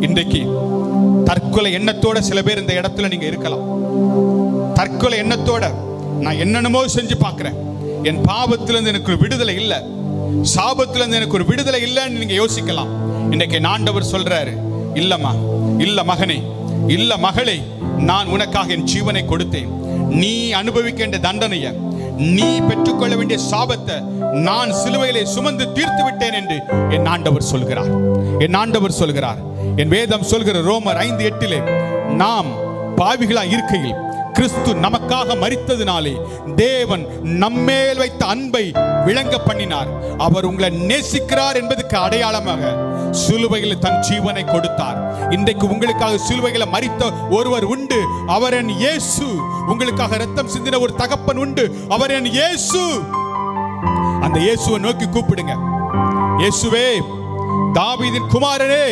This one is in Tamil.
இன்றைக்கு தற்கொலை எண்ணத்தோட சில பேர் இந்த இடத்துல நீங்க இருக்கலாம். தற்கொலை எண்ணத்தோட நான் என்னென்னமோ செஞ்சு பார்க்கிறேன், என் பாவத்திலிருந்து எனக்கு ஒரு விடுதலை இல்லை, சாபத்திலிருந்து எனக்கு ஒரு விடுதலை இல்லைன்னு நீங்க யோசிக்கலாம். இன்னைக்கு ஆண்டவர் சொல்றாரு, இல்லம்மா, இல்ல மகனே, இல்ல மகளே, நான் உனக்காக என் ஜீவனை கொடுத்தேன். நீ அனுபவிக்க வேண்டிய தண்டனையை, நீ பெற்றுக்கொள்ள வேண்டிய சாபத்தை நான் சிலுவையிலே சுமந்து தீர்த்து விட்டேன் என்று என் ஆண்டவர் சொல்கிறார். என் ஆண்டவர் சொல்கிறார். என் வேதம் சொல்கிற ரோமர் 5:8 நாம் பாவிகளா இருக்கையில் கிறிஸ்து நமக்காக மரித்ததினாலே தேவன் நம்மேல் வைத்த அன்பை விளங்க பண்ணினார். அவர் உங்களை நேசிக்கிறார் என்பதற்கு அடையாளமாக சிலுவையில் தன் ஜீவனை கொடுத்தார். இன்றைக்கு உங்களுக்காக சிலுவையில் மரித்த ஒருவர் உண்டு, அவர் என் இயேசு. உங்களுக்காக ரத்தம் சிந்தின ஒரு தகப்பன் உண்டு, அவர் என் இயேசு. அந்த இயேசுவை நோக்கி கூப்பிடுங்க. இயேசுவே, தாவீதின் குமாரனே,